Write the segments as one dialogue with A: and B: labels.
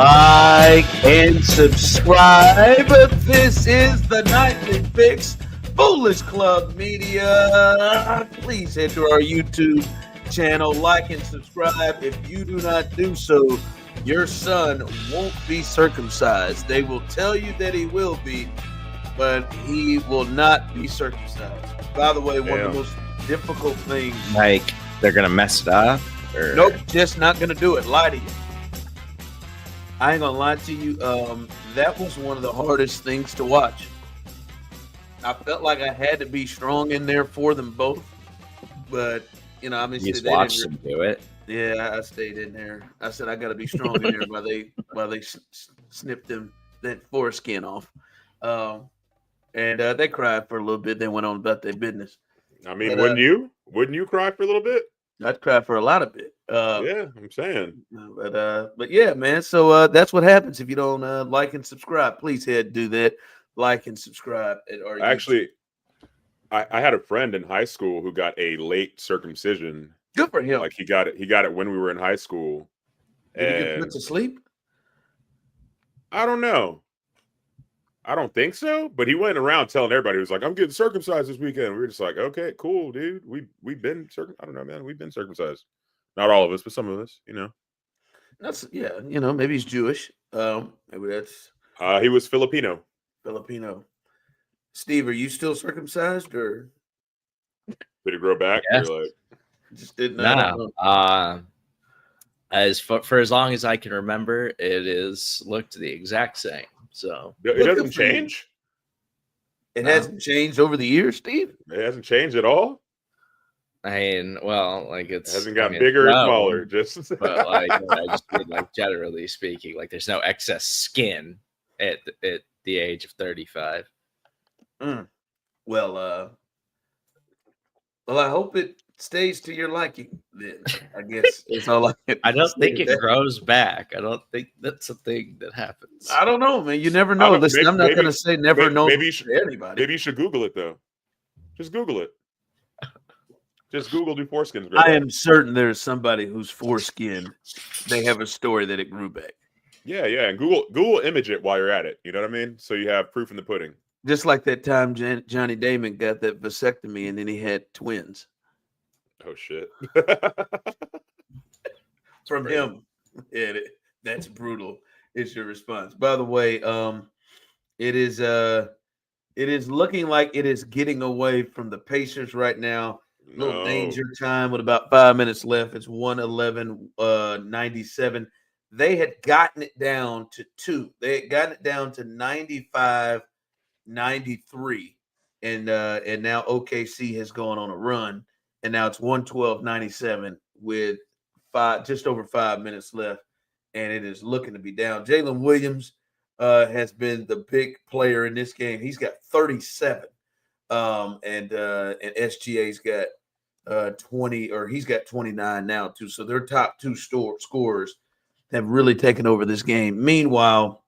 A: like and subscribe. This is the Nightly Fix Foolish Club Media. Please head to our YouTube channel, like and subscribe. If you do not do so, your son won't be circumcised. They will tell you that he will be, but he will not be circumcised. By the way, one of the most difficult things.
B: Like, they're going to mess it up? Or...
A: Nope, just not going to do it. Lie to you. I ain't going to lie to you. That was one of the hardest things to watch. I felt like I had to be strong in there for them both. But, you know, obviously
B: you just watched them do it.
A: Yeah, I stayed in there. I said I got to be strong in there while they snipped that foreskin off. And they cried for a little bit. They went on about their business.
C: I mean, but, wouldn't you cry for a little bit?
A: I'd cry for a lot of it.
C: Yeah, I'm saying.
A: But yeah, man. So that's what happens if you don't like and subscribe. Please do that. Like and subscribe.
C: Actually, I had a friend in high school who got a late circumcision.
A: Good for him.
C: Like he got it when we were in high school.
A: Did he get put to sleep?
C: I don't know. I don't think so, but he went around telling everybody, he was like, I'm getting circumcised this weekend. We were just like, okay, cool, dude. We've been I don't know, man. We've been circumcised. Not all of us, but some of us, you know.
A: That's maybe he's Jewish. Maybe that's
C: he was Filipino.
A: Steve, are you still circumcised or
C: did it grow back?
B: Yes.
C: Or like...
A: Just didn't
B: know. As for as long as I can remember, it is looked the exact same. So
C: it doesn't change.
A: It hasn't changed over the years, Steve.
C: It hasn't changed at all.
B: I mean, well, like it
C: hasn't gotten bigger or smaller. Just
B: but like I just mean, like generally speaking, like there's no excess skin at the age of 35.
A: Well, I hope it stays to your liking. Then I guess it's all I can.
B: I don't think it grows back. I don't think that's a thing that happens.
A: I don't know, man. You never know. Listen, I'm not going to say never know.
C: Maybe you should, anybody. Maybe you should Google it though. Just Google it. Just Google do foreskins.
A: I am certain there's somebody whose foreskin they have a story that it grew back.
C: Yeah, and Google image it while you're at it. You know what I mean? So you have proof in the pudding.
A: Just like that time Johnny Damon got that vasectomy and then he had twins.
C: Oh shit!
A: From him, yeah, that's brutal. Is your response? By the way, it is looking like it is getting away from the Pacers right now. Little danger time with about 5 minutes left. It's 111-97. They had gotten it down to 2. They had gotten it down to 95-93, and now OKC has gone on a run. And now it's 112-97 with just over 5 minutes left, and it is looking to be down. Jalen Williams has been the big player in this game. He's got 37, and SGA's got 20, or he's got 29 now too. So their top two scorers have really taken over this game. Meanwhile,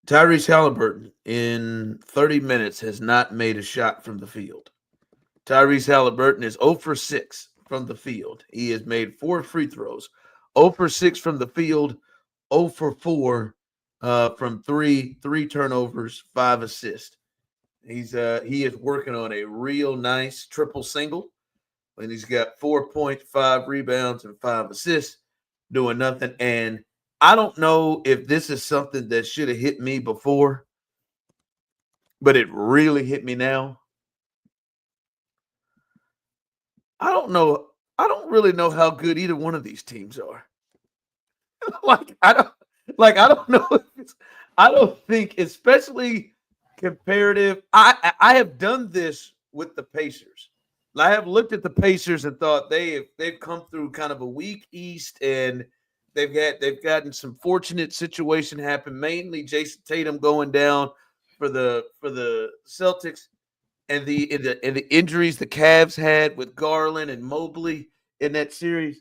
A: Tyrese Halliburton in 30 minutes has not made a shot from the field. Tyrese Halliburton is 0 for 6 from the field. He has made 4 free throws, 0 for 6 from the field, 0 for 4 from 3 turnovers, 5 assists. He is working on a real nice triple single, and he's got 4 points, 5 rebounds, and 5 assists, doing nothing. And I don't know if this is something that should have hit me before, but it really hit me now. I don't know. I don't really know how good either one of these teams are. I don't know. I don't think, especially comparative. I have done this with the Pacers. I have looked at the Pacers and thought they've come through kind of a weak East, and they've gotten some fortunate situation happen, mainly Jason Tatum going down for the Celtics, and the injuries the Cavs had with Garland and Mobley in that series.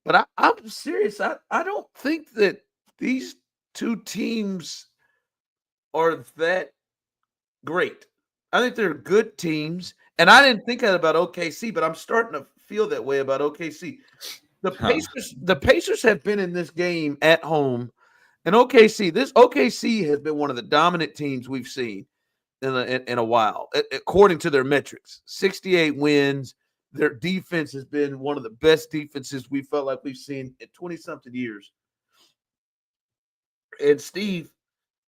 A: But I'm serious. I don't think that these two teams are that great. I think they're good teams. And I didn't think that about OKC, but I'm starting to feel that way about OKC. The Pacers have been in this game at home, and OKC has been one of the dominant teams we've seen in a while, according to their metrics. 68 wins. Their defense has been one of the best defenses we felt like we've seen in 20-something years. And Steve,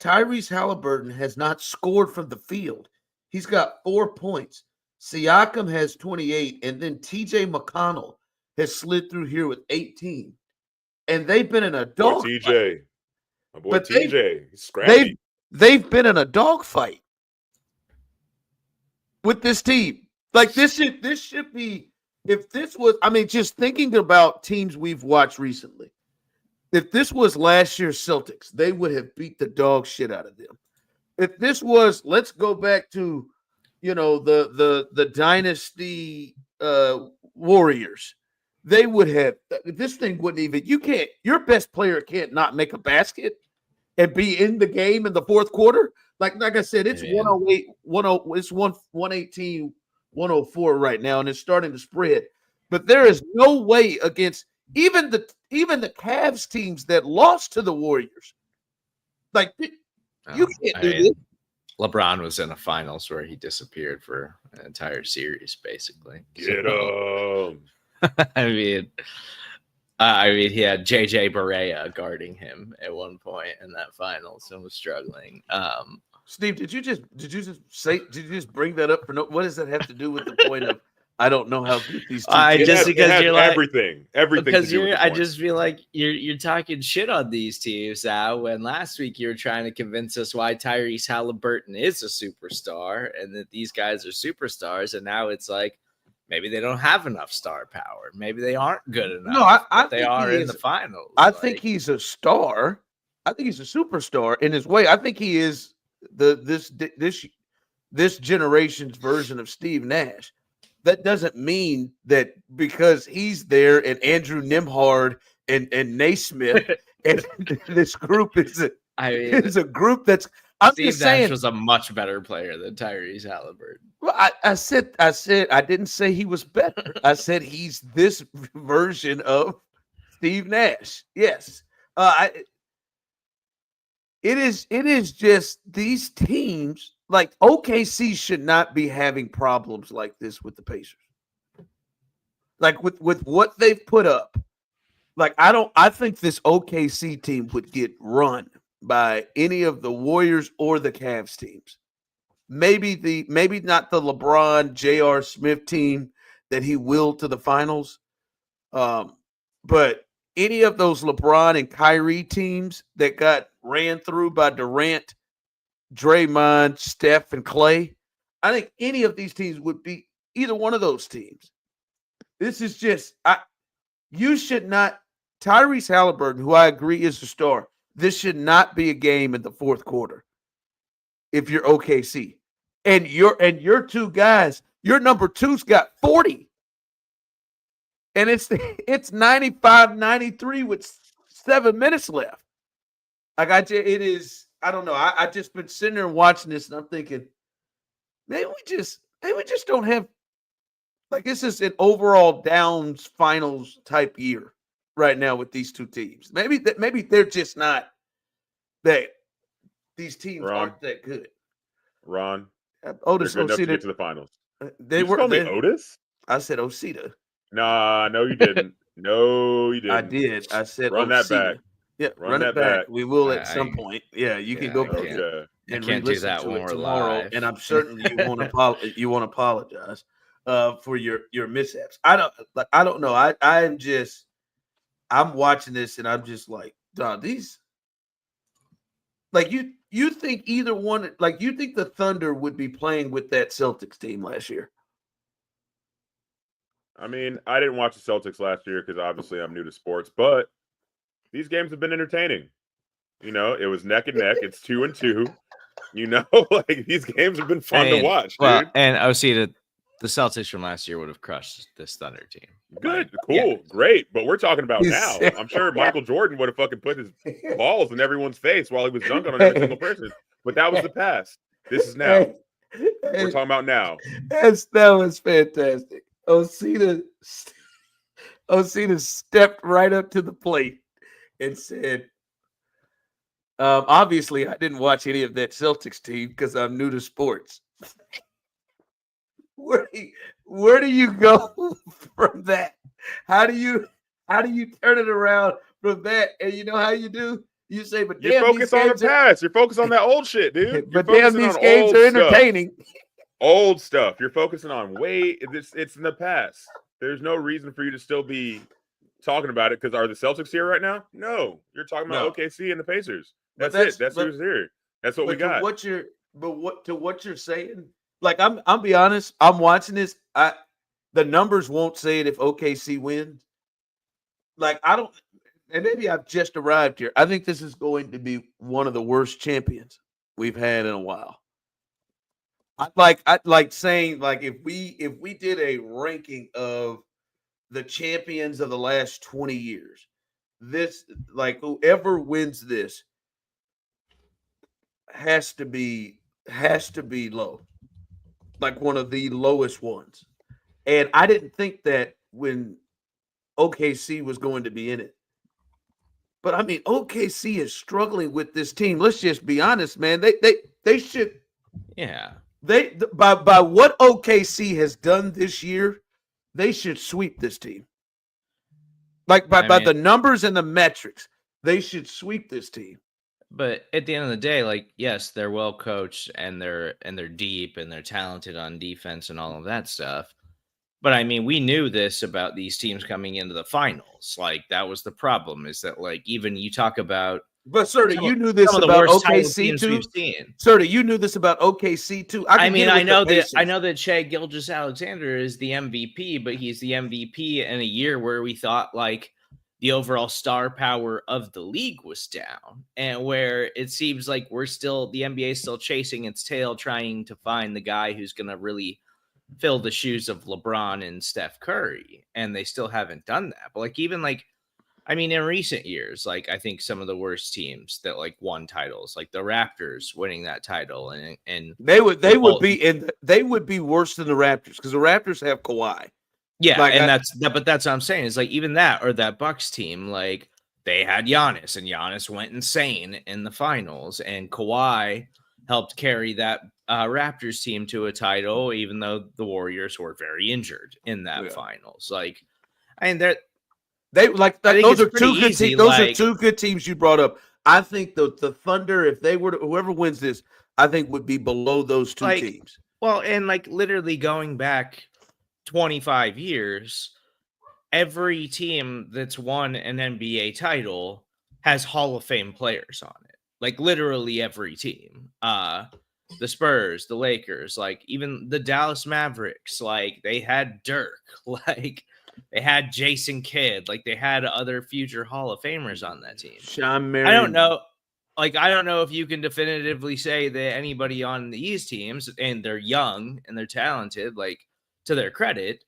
A: Tyrese Halliburton has not scored from the field. He's got 4 points. Siakam has 28, and then TJ McConnell has slid through here with 18. And they've been in a dog
C: TJ.
A: fight.
C: My boy
A: But
C: TJ. He's scrappy.
A: They've been in a dogfight with this team. Like this should be, if this was, I mean, just thinking about teams we've watched recently, if this was last year's Celtics, they would have beat the dog shit out of them. If this was, let's go back to, the dynasty Warriors, they would have, this thing wouldn't even, your best player can't not make a basket and be in the game in the fourth quarter. Like I said, it's 108, 118, 104 right now, and it's starting to spread. But there is no way against even the Cavs teams that lost to the Warriors. Like you can't do this.
B: LeBron was in a finals where he disappeared for an entire series, basically.
C: Get him.
B: I mean, he had JJ Barea guarding him at one point in that finals and was struggling.
A: Steve, did you just bring that up for what does that have to do with the point of I don't know how good these teams
C: because you're like everything
B: because I just feel like you're talking shit on these teams now when last week you were trying to convince us why Tyrese Halliburton is a superstar and that these guys are superstars, and now it's like maybe they don't have enough star power, maybe they aren't good enough.
A: No, I
B: they are in the finals.
A: I think he's a star. I think he's a superstar in his way. I think he is this generation's version of Steve Nash. That doesn't mean that because he's there and Andrew Nembhard and Naismith and this group is a group that's. I'm
B: Steve
A: just saying,
B: Nash was a much better player than Tyrese Halliburton.
A: Well, I said I didn't say he was better. I said he's this version of Steve Nash. Yes, it is just these teams. Like OKC should not be having problems like this with the Pacers. Like with what they've put up. Like I think this OKC team would get run by any of the Warriors or the Cavs teams. Maybe not the LeBron J.R. Smith team that he willed to the finals. But any of those LeBron and Kyrie teams that got ran through by Durant, Draymond, Steph, and Clay. I think any of these teams would beat either one of those teams. This is just you should not Tyrese Halliburton, who I agree is a star. This should not be a game in the fourth quarter. If you're OKC, and your two guys, your number two's got 40, and it's 95-93 with 7 minutes left. Like it is. I don't know. I just been sitting there watching this, and I'm thinking, maybe we just don't have like this is an overall downs finals type year right now with these two teams. Maybe they're just not that. These teams aren't that good.
C: Ron,
A: Otis,
C: they're good enough to get to the finals.
A: They
C: you
A: were.
C: Call me Otis?
A: I said Osita.
C: Nah, no, you didn't. No, you didn't.
A: I did. I said
C: run
A: Osita.
C: that back.
A: Yeah, run it back. We will at some point. Yeah, you can go back and re-listen to it tomorrow. Live. And I'm certain you won't apologize for your mishaps. I don't know. I'm watching this and I'm just like, dog, these like you think either one, like you think the Thunder would be playing with that Celtics team last year?
C: I mean, I didn't watch the Celtics last year because obviously I'm new to sports, but these games have been entertaining. It was neck and neck. It's 2-2. Like these games have been fun to watch, dude.
B: Well, and Osita, the Celtics from last year would have crushed this Thunder team.
C: Good, cool, great. But we're talking about now. I'm sure Michael Jordan would have fucking put his balls in everyone's face while he was dunking on every single person. But that was the past. This is now. We're talking about now.
A: That was fantastic. Osita Osita stepped right up to the plate and said, obviously, I didn't watch any of that Celtics team because I'm new to sports. Where do where do you go from that? How do you turn it around from that? And you know how you do? You say, but
C: You
A: damn, these
C: focus on the
A: games are
C: past. You're focused on that old shit, dude. You're
A: but damn,
C: focusing
A: these
C: on
A: games
C: old
A: are
C: stuff.
A: entertaining.
C: Old stuff. You're focusing on it's in the past. There's no reason for you to still be talking about it because are the Celtics here right now? No. You're talking about
A: No.
C: OKC and the Pacers.
A: But
C: That's it. That's who's here. That's what we got.
A: What you're saying, like I'm be honest, I'm watching this. The numbers won't say it if OKC wins. Like I don't, and maybe I've just arrived here. I think this is going to be one of the worst champions we've had in a while. I like saying like if we did a ranking of the champions of the last 20 years, this like whoever wins this has to be low, like one of the lowest ones. And I didn't think that when OKC was going to be in it. But I mean, OKC is struggling with this team. Let's just be honest, man. They should.
B: Yeah.
A: By what OKC has done this year, they should sweep this team. Like by the numbers and the metrics, they should sweep this team.
B: But at the end of the day, like, yes, they're well coached and they're deep and they're talented on defense and all of that stuff. But I mean, we knew this about these teams coming into the finals. Like, that was the problem, is that like even you talk about.
A: But Serda, you knew this about OKC too. Serda, you knew this about OKC too.
B: I know that Shai Gilgeous-Alexander is the MVP, but he's the MVP in a year where we thought like the overall star power of the league was down, and where it seems like the NBA is still chasing its tail, trying to find the guy who's going to really fill the shoes of LeBron and Steph Curry, and they still haven't done that. But like even like, I mean, in recent years, like I think some of the worst teams that like won titles, like the Raptors winning that title, and they would
A: be worse than the Raptors because the Raptors have Kawhi.
B: Yeah, like, and that's what I'm saying is like even that or that Bucks team, like they had Giannis and Giannis went insane in the finals, and Kawhi helped carry that Raptors team to a title, even though the Warriors were very injured in that finals. Like, I mean,
A: those are two good teams. Those are two good teams you brought up. I think the Thunder, if they were whoever wins this, I think would be below those two teams.
B: Well, and like literally going back 25 years, every team that's won an NBA title has Hall of Fame players on it. Like literally every team. The Spurs, the Lakers, like even the Dallas Mavericks, like they had Dirk, like they had Jason Kidd, like they had other future Hall of Famers on that team.
A: Sean Marion.
B: I don't know if you can definitively say that anybody on these teams, and they're young and they're talented, like to their credit,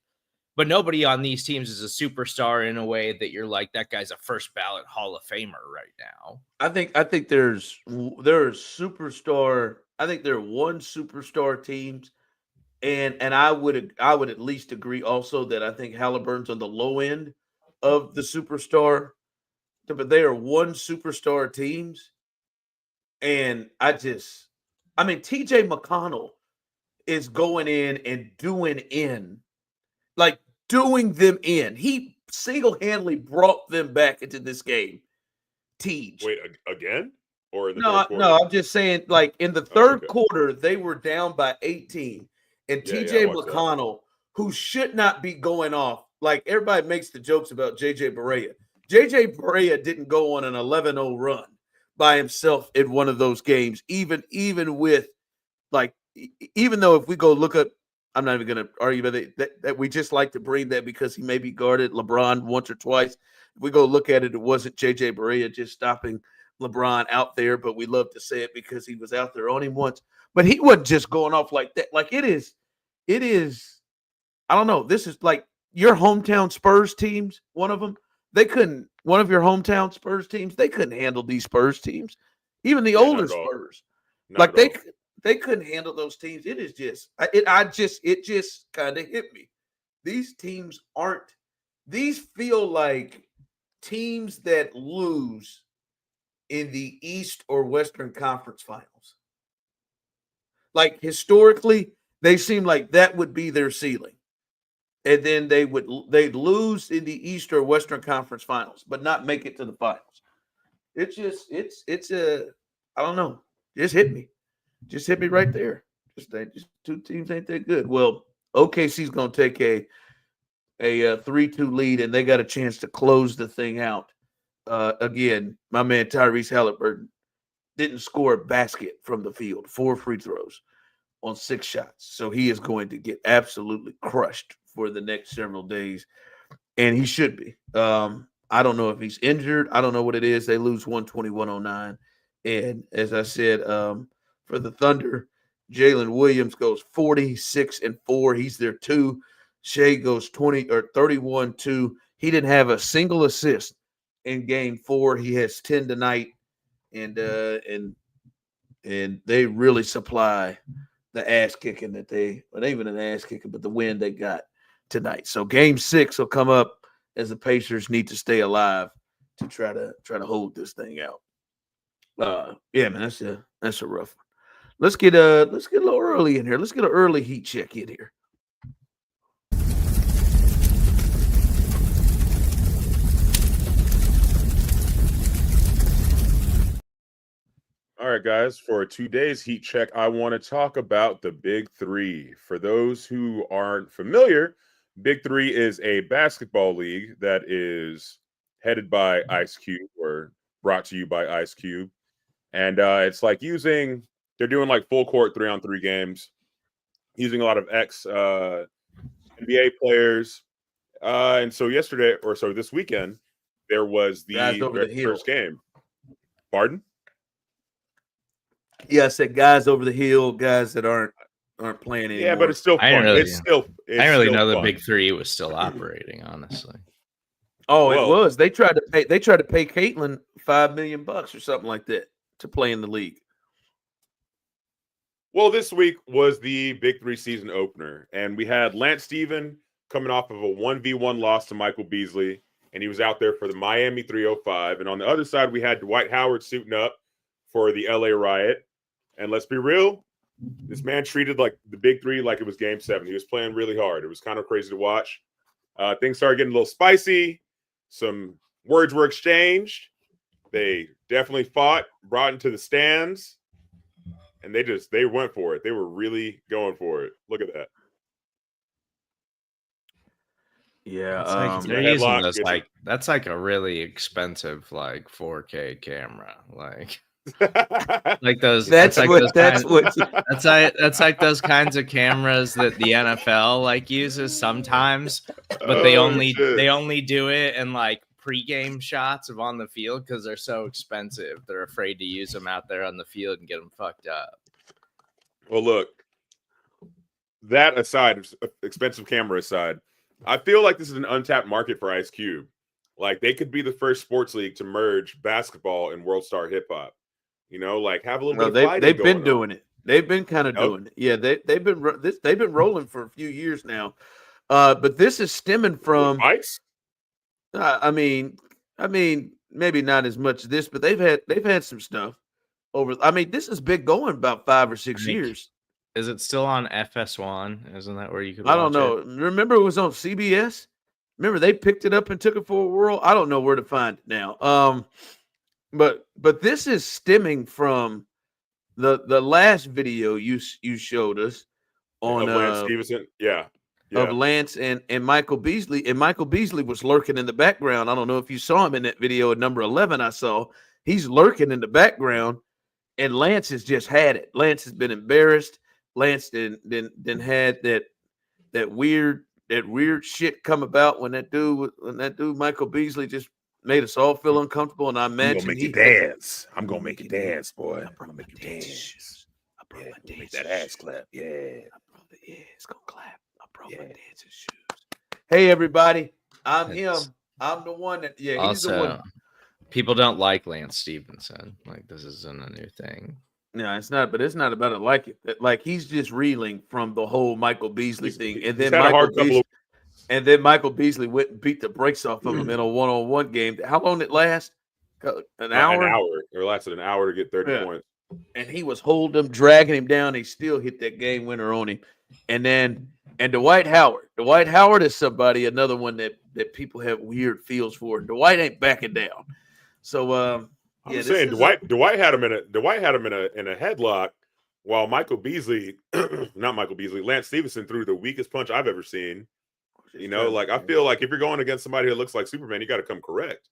B: but nobody on these teams is a superstar in a way that you're like, that guy's a first ballot Hall of Famer right now.
A: I think there's superstar. I think there are one superstar teams, and I would at least agree also that I think Halliburton's on the low end of the superstar, but they are one superstar teams, and TJ McConnell is going in and doing them in. He single-handedly brought them back into this game. Tej.
C: Wait, again? Or in the third quarter?
A: No, I'm just saying, like, in the third quarter, they were down by 18. And TJ McConnell, who should not be going off, like, everybody makes the jokes about JJ Barea. JJ Barea didn't go on an 11-0 run by himself in one of those games, even with, like, even though if we go look at, I'm not even going to argue about it, that we just like to bring that because he maybe guarded LeBron once or twice. If we go look at it, it wasn't JJ Barea just stopping LeBron out there, but we love to say it because he was out there on him once. But he wasn't just going off like that. Like it is, I don't know. This is like your hometown Spurs teams, one of your hometown Spurs teams, they couldn't handle these Spurs teams. Even the older Spurs. Like they couldn't handle those teams. It is just, it just kind of hit me. These teams aren't these feel like teams that lose in the East or Western Conference Finals. Like historically, they seem like that would be their ceiling. And then they'd lose in the East or Western Conference Finals, but not make it to the finals. It's a I don't know. Just hit me. Just hit me right there. Just two teams ain't that good. Well, OKC's gonna take a 3-2 lead, and they got a chance to close the thing out. Again, my man Tyrese Halliburton didn't score a basket from the field, 4 free throws on 6 shots. So he is going to get absolutely crushed for the next several days, and he should be. I don't know if he's injured. I don't know what it is. They lose 121-09. And as I said, for the Thunder, Jalen Williams goes 46-4. He's their 2. Shea goes 31-2. He didn't have a single assist in game 4. He has 10 tonight, and they really supply the ass kicking that not even an ass kicking, but the win they got tonight. So game 6 will come up as the Pacers need to stay alive to try to hold this thing out. Yeah, man, that's a rough one. Let's get a little early in here. Let's get an early heat check in here.
C: All right, guys, for today's heat check, I want to talk about the Big Three. For those who aren't familiar, Big Three is a basketball league that is headed by Ice Cube, or brought to you by Ice Cube. And it's like they're doing like full court 3-on-3 games, using a lot of NBA players. And so this weekend, there was the first game. Pardon?
A: Yeah, I said guys over the hill, guys that aren't playing anymore.
C: Yeah, but it's still fun. I didn't
B: really know the Big Three was still operating, honestly.
A: Oh, it was. They tried to pay Caitlin $5 million or something like that to play in the league.
C: Well, this week was the Big Three season opener, and we had Lance Steven coming off of a 1v1 loss to Michael Beasley, and he was out there for the Miami 305. And on the other side, we had Dwight Howard suiting up for the LA Riot. And let's be real, this man treated like the Big Three like it was Game 7. He was playing really hard. It was kind of crazy to watch. Things started getting a little spicy. Some words were exchanged. They definitely fought, brought into the stands, and they went for it. They were really going for it. Look at that.
A: Yeah,
B: they're using those that's like a really expensive 4K camera, like those. That's like those kinds of cameras that the NFL uses sometimes, but they only do it in pregame shots of on the field because they're so expensive. They're afraid to use them out there on the field and get them fucked up.
C: Well, look, that aside, expensive camera aside, I feel like this is an untapped market for Ice Cube. They could be the first sports league to merge basketball and world star hip hop. Have a little bit of
A: they've been doing it. They've been kind of doing it. Yeah, they've been rolling for a few years now. But this is stemming from
C: fights.
A: I mean, maybe not as much as this, but they've had some stuff over. I mean, this is big going about 5 or 6 years.
B: Is it still on FS1? Isn't that where you could?
A: I don't know. Remember, it was on CBS. Remember, they picked it up and took it for a whirl. I don't know where to find it now. But this is stemming from the last video you showed us on
C: Lance Stevenson. Yeah.
A: Of Lance and Michael Beasley. And Michael Beasley was lurking in the background. I don't know if you saw him in that video at number 11 I saw. He's lurking in the background, and Lance has just had it. Lance has been embarrassed. Lance then had that weird shit come about when that dude Michael Beasley just made us all feel uncomfortable. And I imagine
C: I'm gonna make you dance. I'm gonna make you dance, boy. I'm gonna make you dance.
A: I brought my dancing
C: make that ass clap. Yeah.
A: It's gonna clap. I brought my dancing shoes. Hey everybody, I'm him. I'm the one that he's the one.
B: People don't like Lance Stevenson. This isn't a new thing.
A: No, it's not. But it's not about it. He's just reeling from the whole Michael Beasley thing, and then Michael Beasley. And then Michael Beasley went and beat the brakes off of him in a one-on-one game. How long did it last? An hour?
C: An hour. It lasted an hour to get 30 points.
A: And he was holding him, dragging him down. He still hit that game winner on him. And Dwight Howard. Dwight Howard is another one that people have weird feels for. Dwight ain't backing down. So
C: I'm saying Dwight had him in a headlock while Michael Beasley, not Michael Beasley, Lance Stevenson threw the weakest punch I've ever seen. You know, like I feel like if you're going against somebody that looks like Superman, you got to come correct.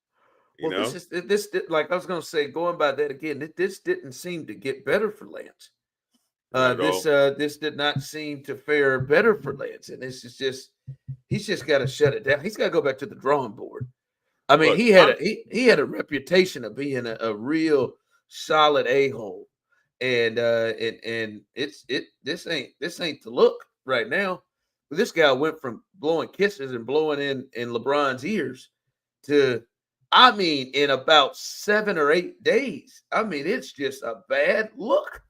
C: You know?
A: This like I was going to say, going by that again, this didn't seem to get better for Lance. This did not seem to fare better for Lance, and this is just he's just got to shut it down. He's got to go back to the drawing board. I mean, look, he had a reputation of being a real solid a-hole, and this ain't the look right now. But this guy went from blowing kisses and blowing in LeBron's ears to, I mean, in about 7 or 8 days. I mean, it's just a bad look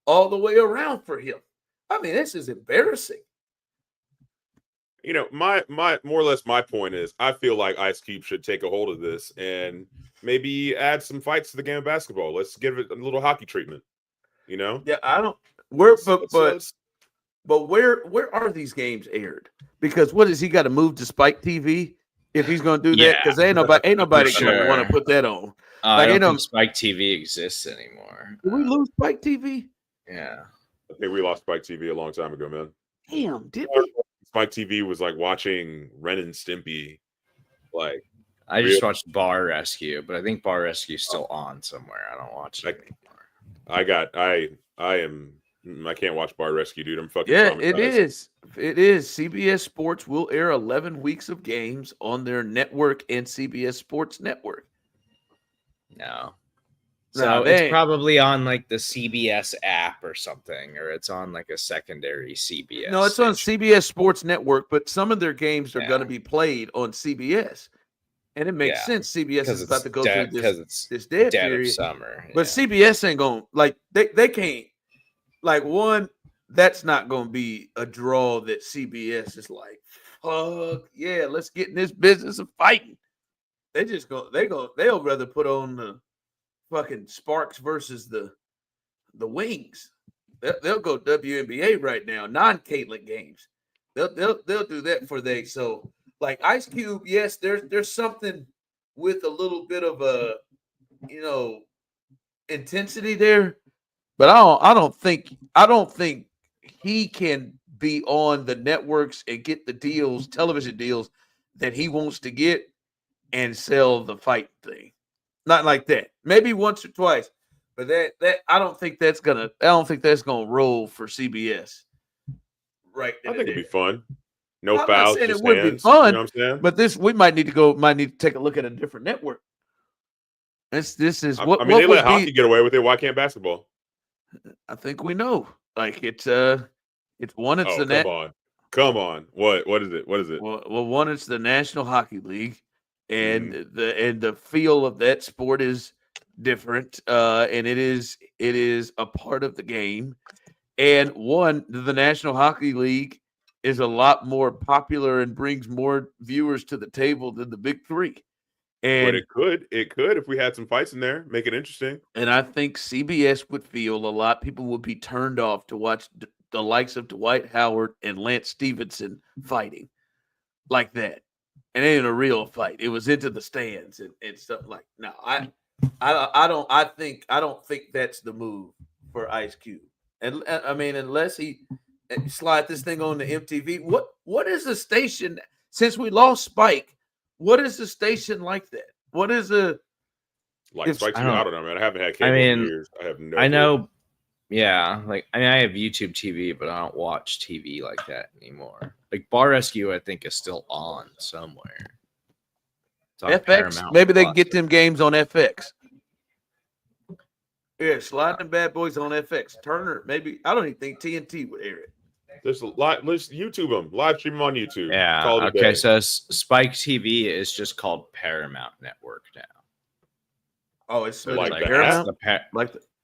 A: all the way around for him. I mean, this is embarrassing.
C: You know, my more or less my point is I feel like Ice Cube should take a hold of this and maybe add some fights to the game of basketball. Let's give it a little hockey treatment. You know?
A: Yeah, I don't. But where are these games aired? Because what is he got to move to Spike TV if he's going to do that? Because ain't nobody going to want to put that on.
B: I don't think Spike TV exists anymore.
A: Did we lose Spike TV?
B: Yeah,
C: I think we lost Spike TV a long time ago, man.
A: Damn, did we?
C: Spike TV was like watching Ren and Stimpy. Like
B: I just watched Bar Rescue, but I think Bar Rescue is still on somewhere. I don't watch it anymore. I can't watch Bar Rescue, dude. I'm fucking traumatized.
A: It is. CBS Sports will air 11 weeks of games on their network and CBS Sports Network.
B: No. So it's probably on like the CBS app or something, or it's on like a secondary CBS.
A: No, it's on CBS Sports Network, but some of their games are going to be played on CBS. And it makes sense. CBS is about to go through this dead period.
B: Of summer.
A: But CBS ain't going, like, they can't. Like, one, that's not going to be a draw that CBS is like, fuck, yeah, let's get in this business of fighting. They'll rather put on the fucking Sparks versus the Wings. They'll go WNBA right now, non-Caitlin games. They'll do that for they. So, like, Ice Cube, yes, there's something with a little bit of a, intensity there. But I don't think he can be on the networks and get the deals, television deals that he wants to get and sell the fight thing. Not like that. Maybe once or twice, but that I don't think that's gonna roll for CBS. Right.
C: I think it'd be fun. No fouls.
A: It would be fun.
C: You know what I'm saying?
A: But we might need to take a look at a different network. This is what
C: I mean, they let hockey get away with it. Why can't basketball?
A: I think we know. Like it's the
C: come on. What is it?
A: Well, one, it's the National Hockey League, and the feel of that sport is different. And it is a part of the game. And the National Hockey League is a lot more popular and brings more viewers to the table than the Big Three.
C: But it could if we had some fights in there, make it interesting.
A: And I think CBS would feel a lot. People would be turned off to watch the likes of Dwight Howard and Lance Stevenson fighting like that. And it ain't a real fight. It was into the stands and stuff like. No, I don't think that's the move for Ice Cube. And I mean, unless he slide this thing on the MTV. What is the station since we lost Spike? What is the station like that? What is a
C: Spike TV? I don't know, man. I haven't had cable in years. I have no.
B: I know. Yeah, I have YouTube TV, but I don't watch TV like that anymore. Like Bar Rescue, I think is still on somewhere. It's on
A: FX.
B: Paramount
A: Maybe they can get them games on FX. Yeah, slide them bad boys on FX. Turner, maybe. I don't even think TNT would air it.
C: Let's YouTube them. Live stream them on YouTube.
B: Yeah. Okay. So Spike TV is just called Paramount Network now.
A: Oh, it's
C: like
A: Paramount.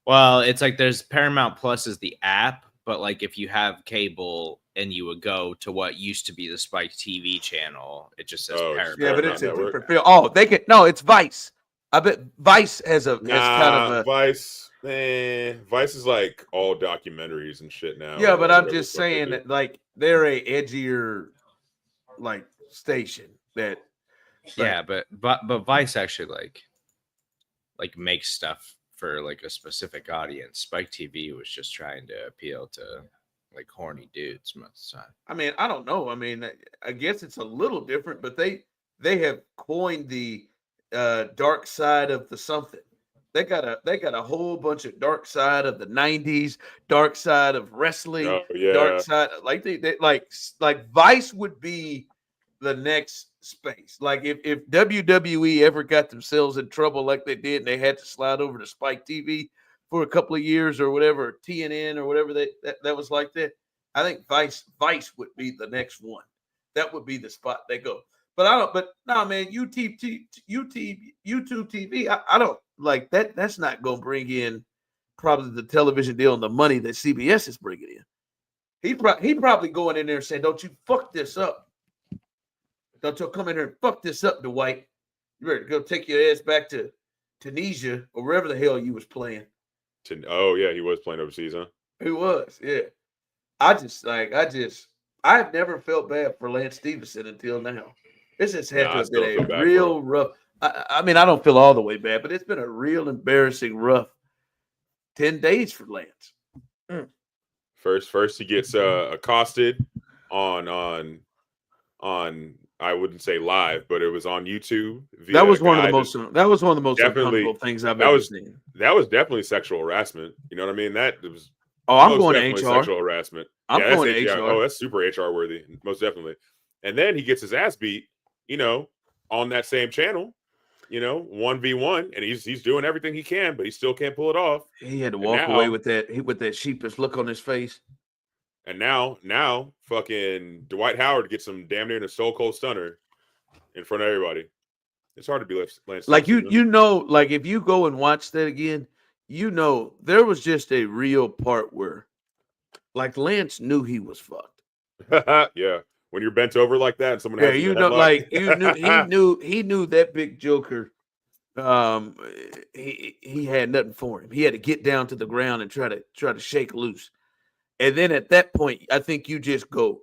B: Well, it's like there's Paramount Plus is the app, But like if you have cable and you would go to what used to be the Spike TV channel, it just says Paramount.
A: Yeah, but it's a
C: Network.
A: different feel. Oh, they can. No, it's Vice. I bet Vice has kind of a
C: Vice. Vice is like all documentaries and shit now.
A: Yeah, but
C: or
A: I'm
C: whatever
A: just
C: the fuck they
A: saying
C: do.
A: that like they're a edgier like station that.
B: Yeah, but Vice actually like makes stuff for like a specific audience. Spike TV was just trying to appeal to like horny dudes most of the time.
A: I mean, I don't know. I mean, I guess it's a little different, but they have coined the dark side of the something. They got a whole bunch of dark side of the 90s, dark side of wrestling,
C: Oh, yeah.
A: dark side like they like Vice would be the next space. Like if WWE ever got themselves in trouble like they did and they had to slide over to Spike TV for a couple of years or whatever, TNN or whatever that was like that. I think Vice would be the next one. That would be the spot they go. But no, man, YouTube TV, I don't like that. That's not going to bring in probably the television deal and the money that CBS is bringing in. He probably going in there and saying, "Don't you fuck this up. Don't you come in here and fuck this up, Dwight. You better go take your ass back to Tunisia or wherever the hell you was playing."
C: Oh yeah, he was playing overseas, huh?
A: He was, yeah. I've never felt bad for Lance Stevenson until now. This has had to have been a real rough. I mean, I don't feel all the way bad, but it's been a real embarrassing, rough 10 days for Lance.
C: First he gets accosted on I wouldn't say live, but it was on YouTube.
A: That was one of the most uncomfortable things I've ever seen.
C: That was definitely sexual harassment. You know what I mean? That was
A: I'm going to HR.
C: Sexual harassment.
A: I'm going to HR.
C: Oh, that's super HR worthy, most definitely. And then he gets his ass beat, on that same channel, 1v1, and he's doing everything he can, but he still can't pull it off.
A: He had to walk away with that sheepish look on his face.
C: And now, fucking Dwight Howard gets him damn near a Stone Cold Stunner in front of everybody. It's hard to be Lance.
A: Like like if you go and watch that again, there was just a real part where, like, Lance knew he was fucked.
C: Yeah, when you're bent over like that, and someone has
A: he knew that big joker. He had nothing for him. He had to get down to the ground and try to shake loose. And then at that point, I think you just go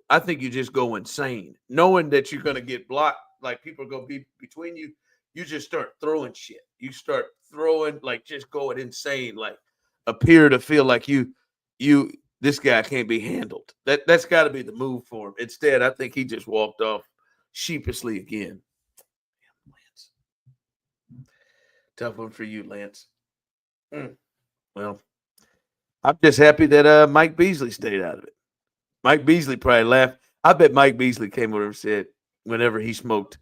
A: insane, knowing that you're going to get blocked. Like, people are going to be between you. You just start throwing shit. You start throwing, like, just going insane, like appear to feel like this guy can't be handled. That's got to be the move for him. Instead, I think he just walked off sheepishly again. Damn, Lance. Tough one for you, Lance. Well, I'm just happy that Mike Beasley stayed out of it. Mike Beasley probably laughed. I bet Mike Beasley came over and said whenever he smoked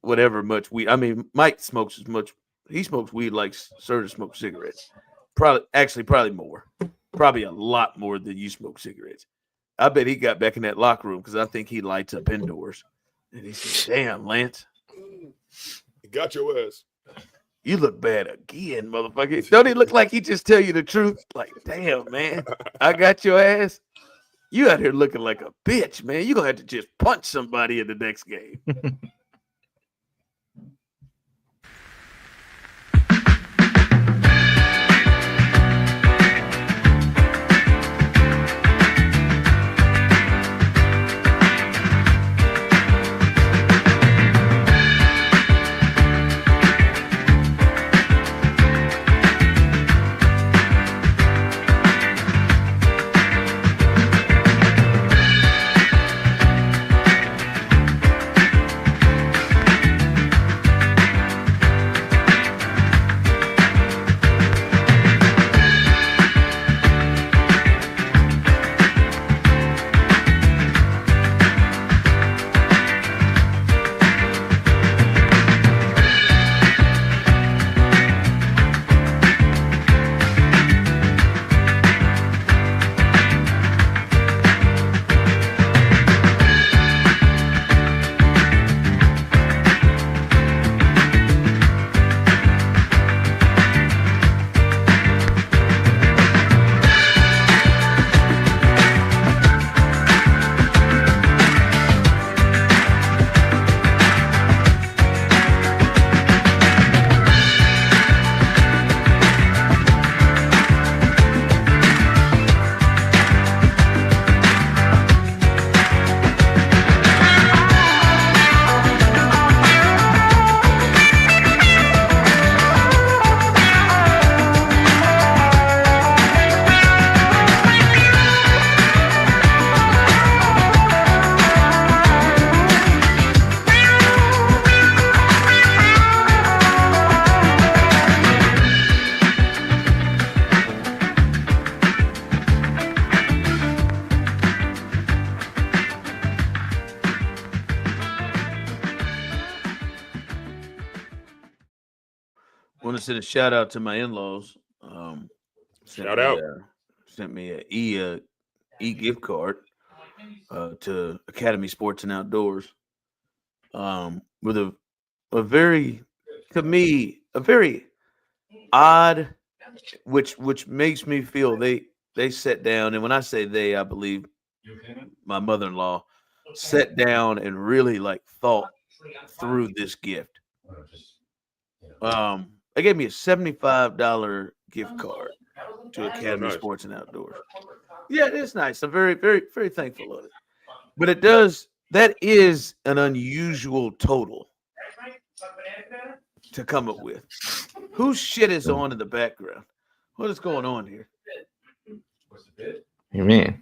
A: whatever much weed. I mean, Mike smokes as much. He smokes weed like Serda smokes cigarettes. Probably more. Probably a lot more than you smoke cigarettes. I bet he got back in that locker room because I think he lights up indoors. And he said, "Damn, Lance.
C: You got your ass.
A: You look bad again, motherfucker. Don't he look like he just tell you the truth? Like, damn, man, I got your ass. You out here looking like a bitch, man. You're going to have to just punch somebody in the next game." want to send a shout out to my in-laws.
C: Shout out.
A: Sent me a gift card to Academy Sports and Outdoors. With a very, to me, a very odd, which makes me feel they sat down, and when I say they, I believe my mother-in-law sat down and really like thought through this gift. They gave me a $75 gift card to Academy
C: nice.
A: Sports and Outdoors. Yeah, it is nice. I'm very, very, very thankful of it. But that is an unusual total to come up with. Whose shit is on in the background? What is going on here?
B: You mean?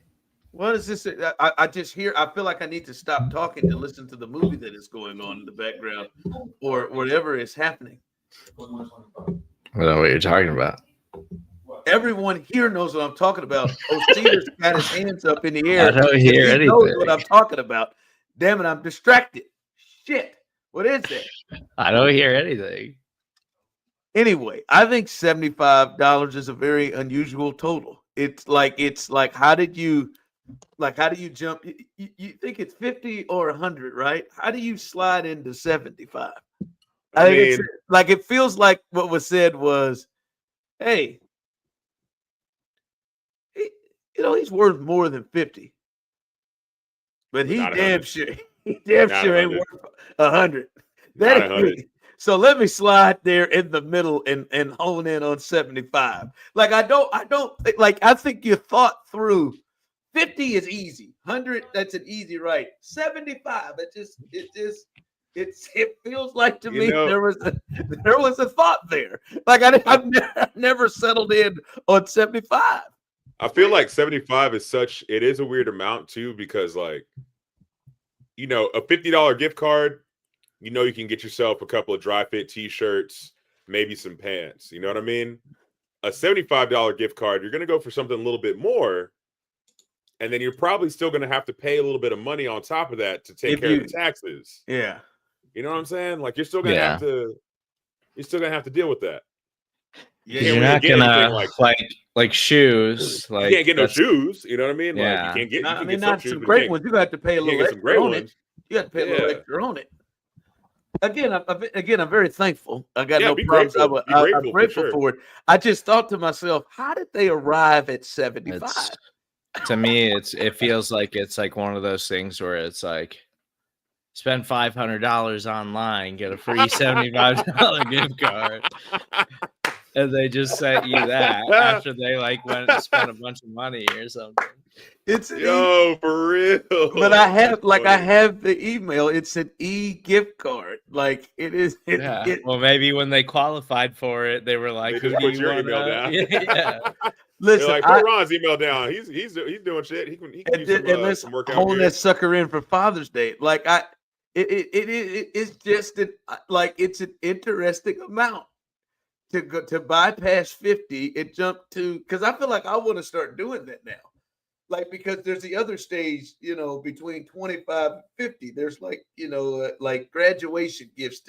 A: What is this? I just hear, I feel like I need to stop talking to listen to the movie that is going on in the background or whatever is happening.
B: I don't know what you're talking about.
A: Everyone here knows what I'm talking about. Osita's got his hands up in the air.
B: I don't hear
A: He knows
B: anything.
A: what I'm talking about. Damn it, I'm distracted. Shit. What is that?
B: I don't hear anything.
A: Anyway, I think $75 is a very unusual total. It's like how do you jump? You think it's 50 or 100, right? How do you slide into 75? I think it's like, it feels like what was said was, hey, he's worth more than 50, but he damn sure ain't worth 100. That ain't me. So let me slide there in the middle and hone in on 75. Like I think you thought through. 50 is easy. 100, that's an easy right. 75, it feels like to me there was a thought there. Like I've never settled in on 75.
C: I feel like 75 it is a weird amount too, because like, a $50 gift card, you can get yourself a couple of dry fit t-shirts, maybe some pants. You know what I mean? A $75 gift card, you're going to go for something a little bit more. And then you're probably still going to have to pay a little bit of money on top of that to take care of the taxes.
A: Yeah.
C: You know what I'm saying? Like you're still going to have to deal with that.
B: You're not gonna like shoes. Like
C: you can't get no shoes. You know what I mean?
B: Yeah.
C: Like you can get
A: not some great ones. You got to pay a little extra on it. You got to pay a little extra on it. Again, I'm very thankful. I got no problems. I'm grateful for it. I just thought to myself, how did they arrive at 75?
B: To me, it feels like it's like one of those things where it's like spend $500 online, get a free $75 gift card, and they just sent you that after they like went and spent a bunch of money or something.
C: It's for real.
A: But I have the email. It's an gift card. Like it is.
B: Well, maybe when they qualified for it, they were like, "Who do you want?" Yeah.
C: Listen, like, put Ron's email down. He's doing shit. He can use some workout.
A: Holding that sucker in for Father's Day. Like it's just it's an interesting amount to bypass 50. It jumped to, because I feel like I want to start doing that now. Like, because there's the other stage, between 25 and 50. There's like graduation gifts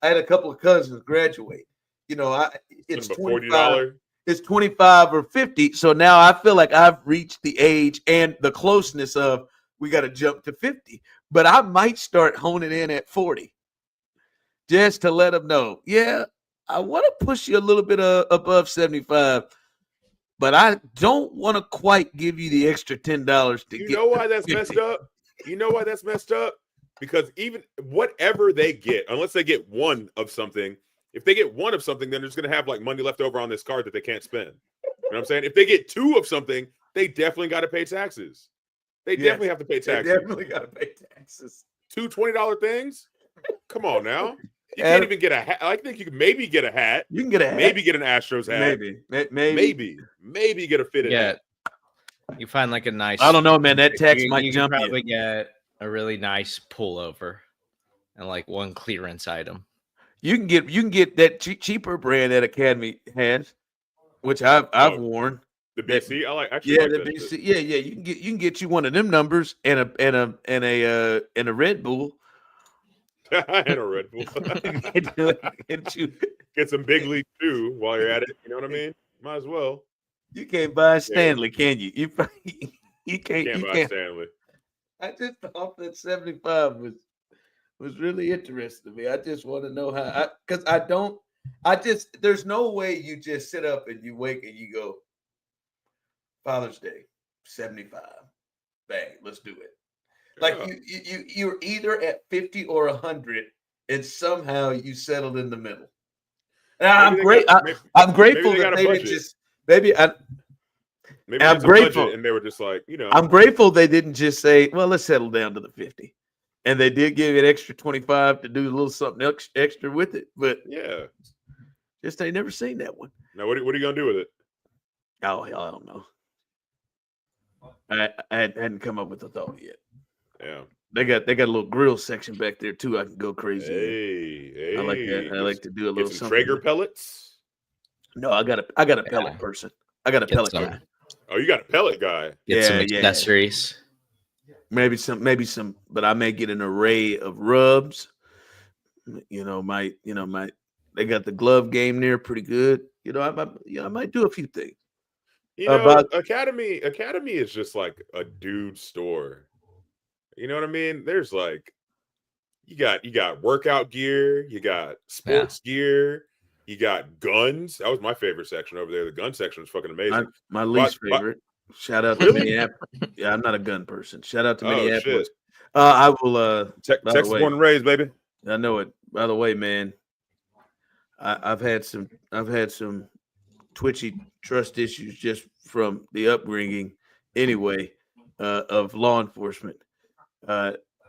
A: I had a couple of cousins graduate. It's $25. It's 25 or 50. So now I feel like I've reached the age and the closeness of we got to jump to 50. But I might start honing in at 40 just to let them know, yeah, I want to push you a little bit above 75, but I don't want to quite give you the extra $10 to get.
C: You know why that's messed up? You know why that's messed up? Because even whatever they get, unless they get one of something, if they get one of something, then they're just going to have like money left over on this card that they can't spend. You know what I'm saying? If they get two of something, they definitely got to pay taxes. They definitely have to pay taxes.
A: They definitely got to pay taxes.
C: Two $20 things? Come on now. You can't even get a hat. I think you can maybe get a hat.
A: You can get a hat.
C: Maybe get an Astros hat. Maybe get a fitted hat.
B: You find like a nice.
A: I don't know, man. That tax might jump.
B: You probably get a really nice pullover and like one clearance item.
A: You can get that cheaper brand that Academy has, which I've worn.
C: The BC, I like.
A: Actually, the BC. Yeah. You can get you one of them numbers and a Red Bull.
C: And a Red Bull.
A: get you
C: Get some big league too while you're at it. You know what I mean? Might as well.
A: You can't buy Stanley, can you? You can't.
C: Can't
A: You
C: buy
A: can't.
C: Stanley.
A: I just thought that 75 was really interesting to me. I just want to know how, because there's no way you just sit up and you wake and you go, Father's Day, 75, bang, let's do it. Like you're either at 50 or 100, and somehow you settled in the middle. And I'm grateful that they didn't just
C: Maybe
A: I'm
C: it's a
A: grateful,
C: budget and they were just like,
A: I'm grateful they didn't just say, well, let's settle down to the 50. And they did give it extra 25 to do a little something extra with it. But
C: yeah,
A: just they never seen that one.
C: Now, what are you going to do with it?
A: Oh, hell, I don't know. I hadn't come up with a thought yet.
C: Yeah.
A: They got a little grill section back there too. I can go crazy.
C: Hey,
A: I like that. I like to do a little
C: some
A: something.
C: Traeger pellets.
A: No, I got a pellet person. I got a pellet guy.
C: Oh, you got a pellet guy.
B: Get some accessories.
A: Maybe some, but I may get an array of rubs. They got the glove game there pretty good. I might do a few things.
C: Academy is just like a dude store. You know what I mean? There's like you got workout gear, you got sports gear, you got guns. That was my favorite section over there. The gun section was fucking amazing.
A: My least favorite. Shout out to Minneapolis. Yeah, I'm not a gun person. Shout out to Minneapolis.
C: Shit.
A: I will
C: Texas born and raised, baby.
A: I know it. By the way, man, I've had some twitchy trust issues just from the upbringing anyway of law enforcement.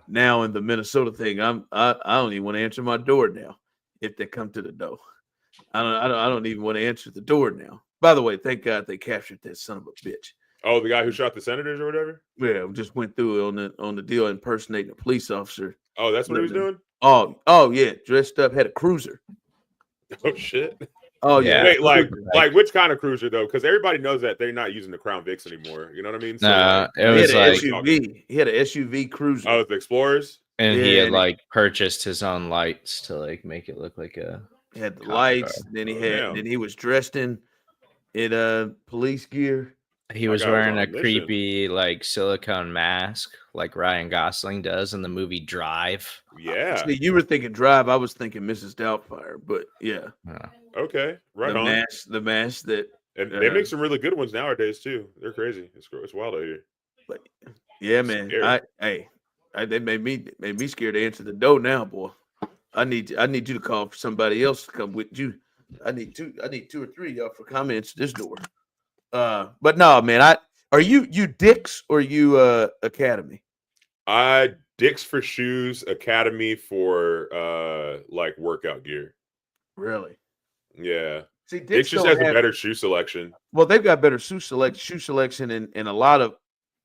A: Now in the Minnesota thing, I don't even want to answer my door now if they come to the door. I don't even want to answer the door now. By the way, thank God they captured that son of a bitch.
C: Oh, the guy who shot the senators or whatever?
A: Yeah, just went through on the deal impersonating a police officer.
C: Oh, that's what he was doing?
A: Oh yeah, dressed up, had a cruiser.
C: Oh shit.
A: Oh yeah.
C: Wait, like which kind of cruiser though? Because everybody knows that they're not using the Crown Vics anymore. You know what I mean? So,
B: it was like
A: SUV. He had an SUV cruiser.
C: Oh, the Explorers.
B: And he had purchased his own lights to make it look like a.
A: He had the lights. Then he was dressed in police gear.
B: He was wearing a creepy silicone mask like Ryan Gosling does in the movie Drive.
C: Yeah.
A: See, you were thinking Drive. I was thinking Mrs. Doubtfire, but yeah.
C: Okay, right on.
A: The mask that.
C: And they make some really good ones nowadays too. They're crazy. It's wild out here.
A: But yeah, man. They made me scared to answer the door now, boy. I need you to call for somebody else to come with you. I need two or three of y'all for comments to this door. But no, man. Are you Dick's or you Academy?
C: Dick's for shoes, Academy for workout gear.
A: Really?
C: Yeah.
A: See,
C: Dick's just has a better shoe selection.
A: Well, they've got better shoe selection and a lot of.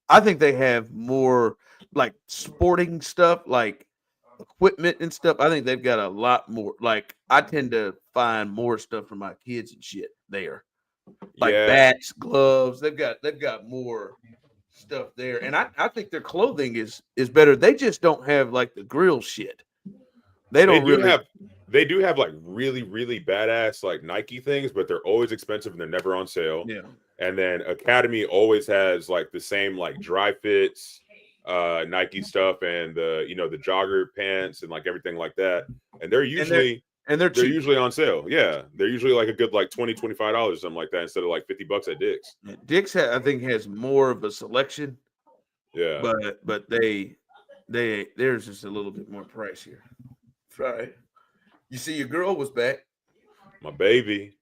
A: I think they have more like sporting stuff, like equipment and stuff. I think they've got a lot more. Like I tend to find more stuff for my kids and shit there, like bats, gloves. They've got more stuff there, and I think their clothing is better. They just don't have like the grill shit. They do have like really, really badass like Nike things, but they're always expensive and they're never on sale. Yeah.
C: And then Academy always has like the same like dry fits, Nike stuff and the jogger pants and like everything like that. And they're usually they're usually on sale. Yeah. They're usually like a good like $20, $25 or something like that instead of like $50 at Dick's.
A: Dick's I think has more of a selection.
C: Yeah.
A: But theirs just a little bit more pricier. Right. You see, your girl was back.
C: My baby.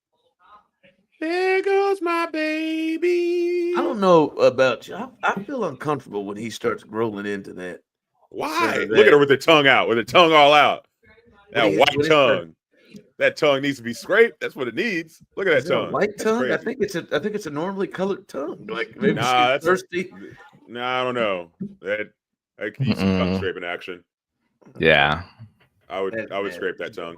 C: There goes my baby.
A: I don't know about you. I feel uncomfortable when he starts rolling into that.
C: Why? Look at her with her tongue out, with her tongue all out. That white tongue. That tongue needs to be scraped. That's what it needs. Look at that tongue.
A: White tongue? I think it's a normally colored tongue. Like maybe she's thirsty.
C: I don't know. That I could use some tongue scraping action.
B: Yeah.
C: I would scrape that tongue.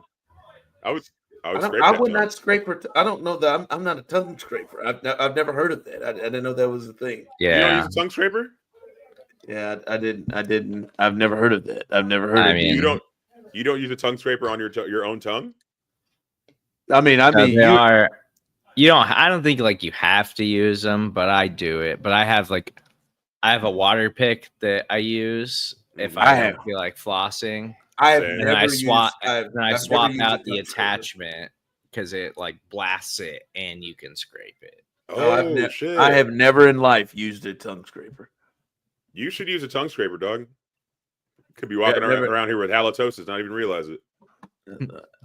C: I would
A: not scrape her. I don't know that I'm not a tongue scraper. I've never heard of that. I didn't know that was a thing.
B: Yeah.
C: You don't use a tongue scraper?
A: Yeah, I didn't. I've never heard of that. I've never heard of it.
C: You don't use a tongue scraper on your own tongue?
A: I mean,
B: They
A: you
B: are. You don't. I don't think like you have to use them, but I do it. But I have a water pick that I use if I don't feel like flossing.
A: I have
C: Same.
B: And then I
A: never
B: swap.
A: used.
B: Then I
A: I've never
B: swap
A: used
B: out
A: a
B: the
A: tongue scraper.
B: attachment because it like blasts it and you can scrape it.
C: Oh, shit.
A: I have never in life used a tongue scraper.
C: You should use a tongue scraper, dog. Could be walking around here with halitosis, not even realize it.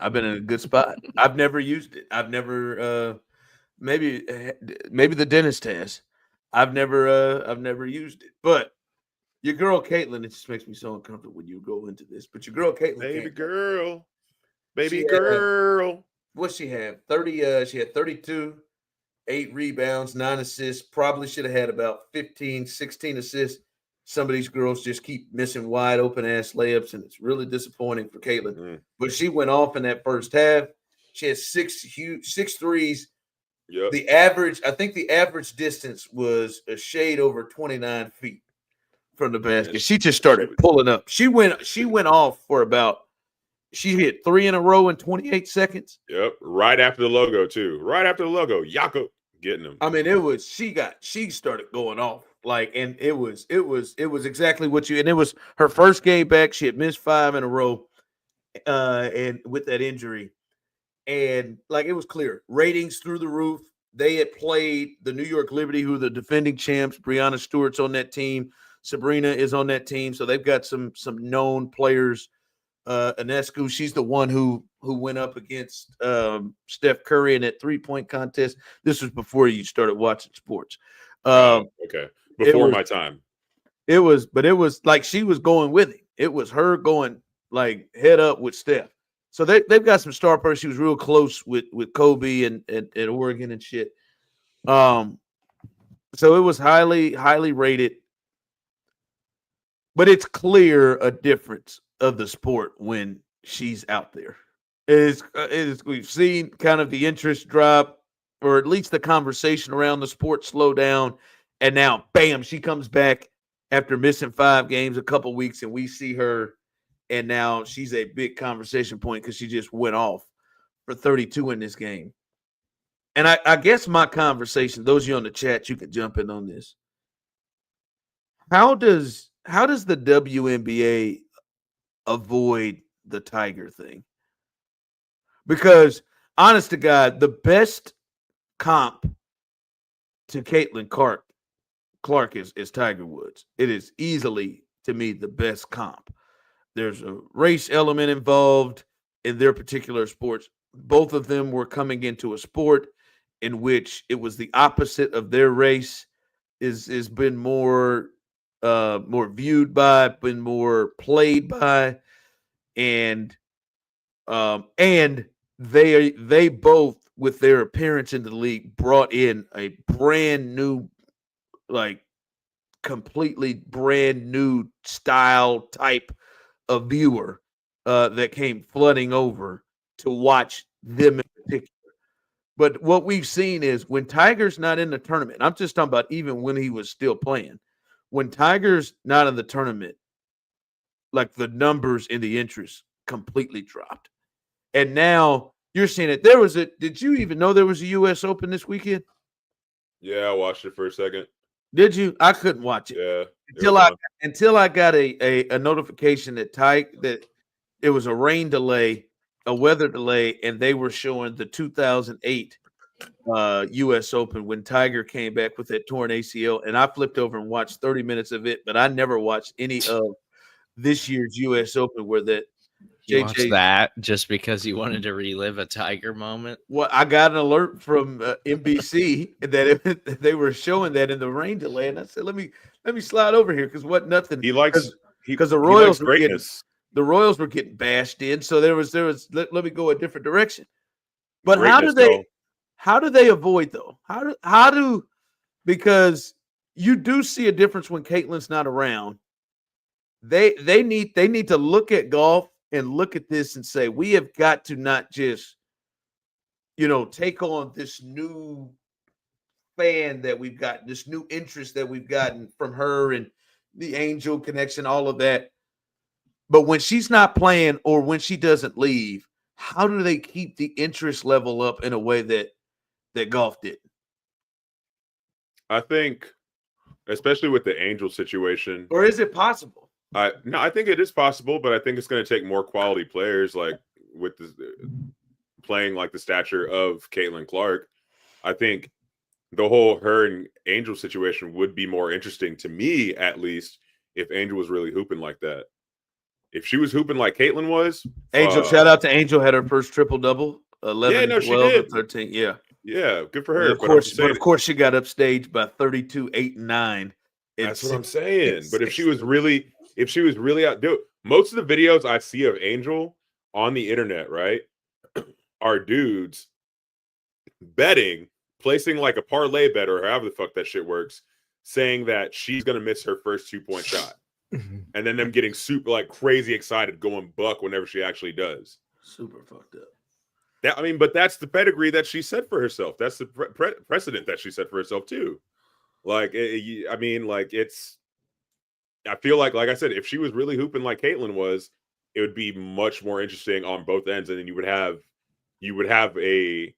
A: I've been in a good spot. I've never used it. I've never. Maybe the dentist has. I've never used it. But your girl Caitlin, it just makes me so uncomfortable when you go into this. But your girl Caitlin,
C: Baby
A: She
C: girl.
A: what's she have? 30. She had 32, 8 rebounds, 9 assists. Probably should have had about 15, 16 assists. Some of these girls just keep missing wide open ass layups, and it's really disappointing for Caitlin. But she went off in that first half. She had 6 threes.
C: Yep.
A: I think the average distance was a shade over 29 feet from the basket. She just started pulling up. She went off for she hit 3 in a row in 28 seconds.
C: Yep. Right after the logo, too. Right after the logo. Yako getting them.
A: I mean, she started going off. And it was exactly what and it was her first game back. She had missed 5 in a row, and with that injury. And it was clear, ratings through the roof. They had played the New York Liberty, who are the defending champs. Breanna Stewart's on that team. Sabrina is on that team. So they've got some known players. Ionescu, she's the one who went up against Steph Curry in that 3-point contest. This was before you started watching sports.
C: Okay. Before my time.
A: It was like she was going with him. It was her going head up with Steph. So they've got some star players. She was real close with Kobe and Oregon and shit. So it was highly, highly rated. But it's clear a difference of the sport when she's out there. We've seen kind of the interest drop, or at least the conversation around the sport slow down. And now, bam, she comes back after missing 5 games, a couple weeks, and we see her. And now she's a big conversation point because she just went off for 32 in this game. And I guess my conversation, those of you on the chat, you can jump in on this. How does the WNBA avoid the Tiger thing? Because, honest to God, the best comp to Caitlin Clark is Tiger Woods. It is easily, to me, the best comp. There's a race element involved in their particular sports. Both of them were coming into a sport in which it was the opposite of their race. Is been more viewed by, been more played by, and they both, with their appearance in the league, brought in a brand new, completely brand new style type of viewer that came flooding over to watch them in particular. But what we've seen is when Tiger's not in the tournament, I'm just talking about even when he was still playing, when Tiger's not in the tournament, the numbers in the interest completely dropped. And now you're seeing it. Did you even know there was a U.S. Open this weekend?
C: Yeah, I watched it for a second.
A: Did you? I couldn't watch it.
C: Yeah.
A: Until I got a notification that it was a rain delay, a weather delay, and they were showing the 2008 U.S. Open when Tiger came back with that torn ACL, and I flipped over and watched 30 minutes of it, but I never watched any of this year's U.S. Open where that
B: You watched that just because you wanted to relive a Tiger moment?
A: Well, I got an alert from NBC that they were showing that in the rain delay, and I said, "Let me slide over here because nothing." Because the Royals were getting bashed in, so there was let me go a different direction. But how do they avoid though? Because you do see a difference when Caitlin's not around. They need to look at golf and look at this and say, we have got to not just, take on this new fan that we've got, this new interest that we've gotten from her and the Angel connection, all of that. But when she's not playing or when she doesn't leave, how do they keep the interest level up in a way that golf did?
C: I think, especially with the Angel situation,
A: Or is it possible?
C: I think it is possible, but I think it's going to take more quality players, like with the playing like the stature of Caitlin Clark. I think the whole her and Angel situation would be more interesting to me, at least, if Angel was really hooping like that. If she was hooping like Caitlin was,
A: Angel, shout out to Angel, had her first triple-double, 11,
C: Yeah, no, she
A: 12, and
C: did.
A: 13. Yeah.
C: Yeah, good for
A: And
C: her.
A: of
C: But I'm
A: course,
C: just
A: but
C: saying,
A: of course, she got upstaged by 32, 8, and 9.
C: that's what I'm saying. But if she was really out, dude, most of the videos I see of Angel on the internet, right, are dudes betting, placing like a parlay bet or however the fuck that shit works, saying that she's gonna miss her first 2-point shot, and then them getting super like crazy excited, going buck whenever she actually does.
A: Super fucked up.
C: That, I mean, but that's the pedigree that she set for herself. That's the precedent that she set for herself too. Like, I mean, like it's. I feel like I said, if she was really hooping like Caitlin was, it would be much more interesting on both ends, and then you would have a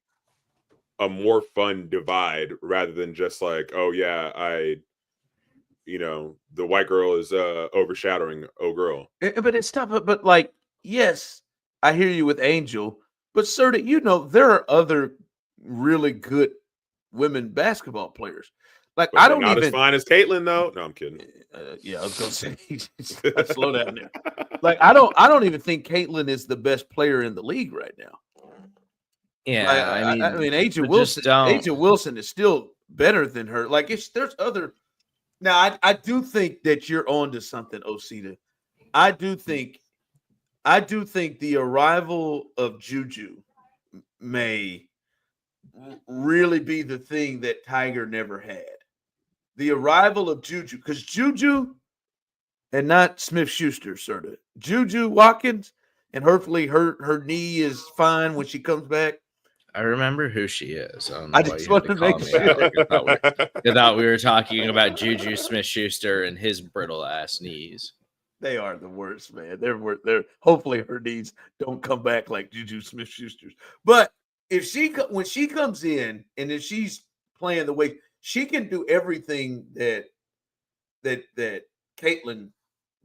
C: more fun divide rather than just like, oh yeah, the white girl is overshadowing girl.
A: But it's tough. But like, yes, I hear you with Angel, but Serda, there are other really good women basketball players. Like,
C: But
A: I
C: they're
A: don't
C: not
A: even
C: as fine as Caitlin though. No, I'm kidding.
A: Yeah, I was gonna say, slow down there. Like, I don't even think Caitlin is the best player in the league right now.
B: Yeah,
A: I mean, Angel
B: just
A: Wilson is still better than her. Like, there's other. Now, I do think that you're on to something, Osita. I do think the arrival of Juju may really be the thing that Tiger never had. The arrival of Juju, because Juju and not Smith-Schuster, Serda. Juju Watkins, and hopefully her knee is fine when she comes back.
B: I remember who she is. I don't know
A: I
B: why
A: just
B: you had
A: want
B: to
A: to
B: call
A: make
B: me
A: sure.
B: out. I thought we were talking about Juju Smith-Schuster and his brittle ass knees.
A: They are the worst, man. They're hopefully her knees don't come back like Juju Smith-Schuster's. But when she comes in and if she's playing the way she can do everything that Caitlin,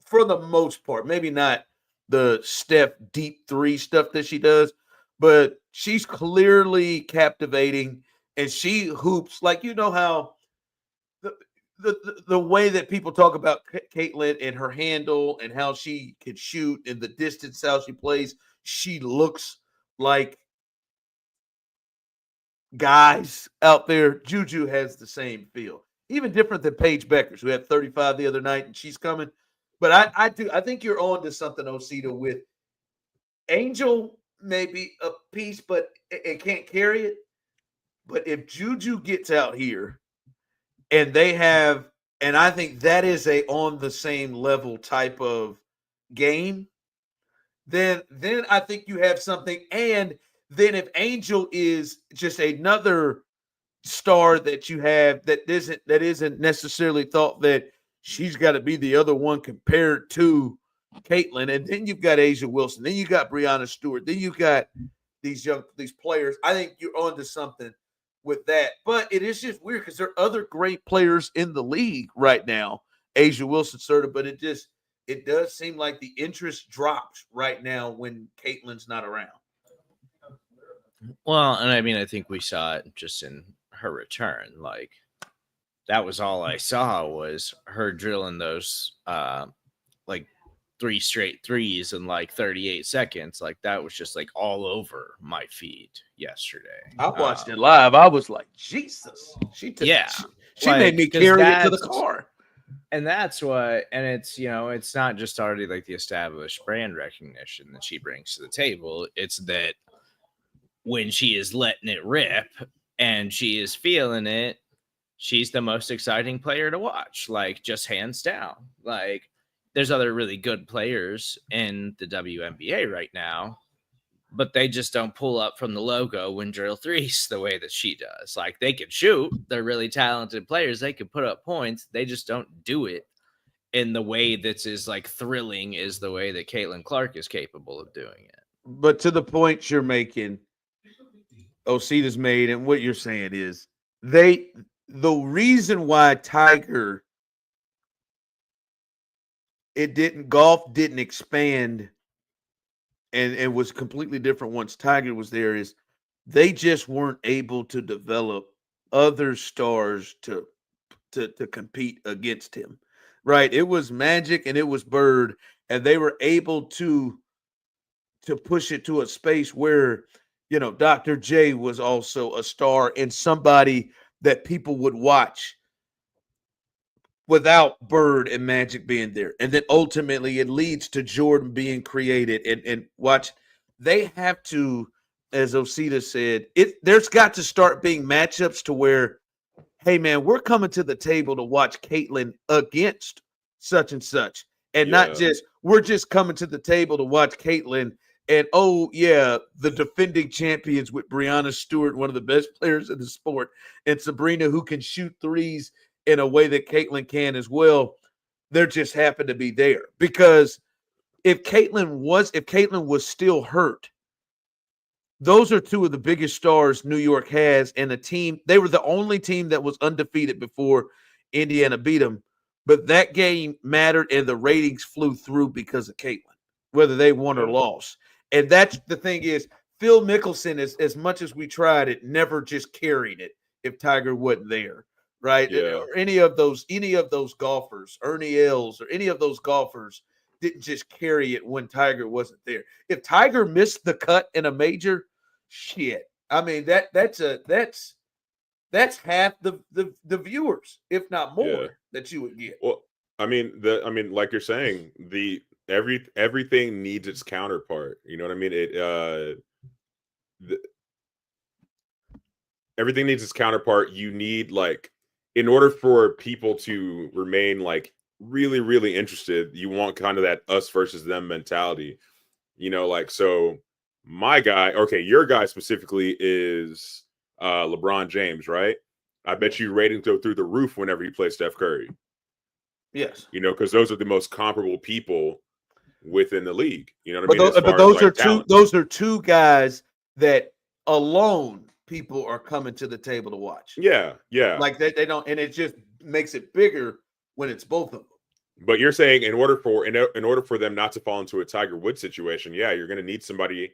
A: for the most part, maybe not the Steph deep three stuff that she does, but she's clearly captivating and she hoops like how the way that people talk about Caitlin and her handle and how she can shoot and the distance how she plays, she looks like guys out there. Juju has the same feel, even different than Paige Beckers, who had 35 the other night, and she's coming. But I think you're on to something, Osita, with Angel, maybe a piece, but it can't carry it. But if Juju gets out here and they have, and I think that is a on the same level type of game, then I think you have something. And then if Angel is just another star that you have that isn't necessarily thought that she's got to be the other one compared to Caitlin, and then you've got A'ja Wilson, then you got Breanna Stewart, then you got these players. I think you're onto something with that. But it is just weird because there are other great players in the league right now, A'ja Wilson, Serda, but it does seem like the interest drops right now when Caitlin's not around.
B: Well, and I mean, I think we saw it just in her return. Like, that was all I saw was her drilling those like 3 straight threes in like 38 seconds. Like, that was just like all over my feed yesterday.
A: I watched it live. I was like, Jesus. She
B: like,
A: made me carry it to the car.
B: And that's what, and it's, it's not just already like the established brand recognition that she brings to the table. It's that when she is letting it rip and she is feeling it, she's the most exciting player to watch, like, just hands down. Like, there's other really good players in the WNBA right now, but they just don't pull up from the logo and drill threes the way that she does. Like, they can shoot. They're really talented players. They can put up points. They just don't do it in the way that's as like thrilling as the way that Caitlin Clark is capable of doing it.
A: But to the point you're making, Osita's made, and what you're saying is the reason why golf didn't expand and was completely different once Tiger was there is they just weren't able to develop other stars to compete against him. Right? It was Magic and it was Bird, and they were able to push it to a space where Dr. J was also a star and somebody that people would watch without Bird and Magic being there. And then ultimately it leads to Jordan being created and watch. They have to, as Osita said, there's got to start being matchups to where, hey man, we're coming to the table to watch Caitlin against such and such. And not just we're just coming to the table to watch Caitlin and the defending champions with Brianna Stewart, one of the best players in the sport, and Sabrina who can shoot threes in a way that Caitlin can as well. They're just happen to be there. Because if Caitlin was still hurt, those are two of the biggest stars New York has, and a team. They were the only team that was undefeated before Indiana beat them. But that game mattered, and the ratings flew through because of Caitlin, whether they won or lost. And that's the thing is, Phil Mickelson, as much as we tried it, never just carried it if Tiger wasn't there, right?
C: Yeah.
A: Or any of those golfers, Ernie Els, or any of those golfers didn't just carry it when Tiger wasn't there. If Tiger missed the cut in a major, shit. I mean, that's half the viewers, if not more, that you would get.
C: Well, I mean, like you're saying, everything needs its counterpart. You know what I mean? Everything needs its counterpart. You need, like, in order for people to remain like really, really interested, you want kind of that us versus them mentality. Like, so my guy, okay, your guy specifically is LeBron James, right? I bet you ratings go through the roof whenever he plays Steph Curry.
A: Yes.
C: Because those are the most comparable people within the league. You know what
A: I mean? But those are two guys that alone people are coming to the table to watch.
C: Yeah.
A: Like they don't, and it just makes it bigger when it's both of them.
C: But you're saying in order for them not to fall into a Tiger Woods situation, you're going to need somebody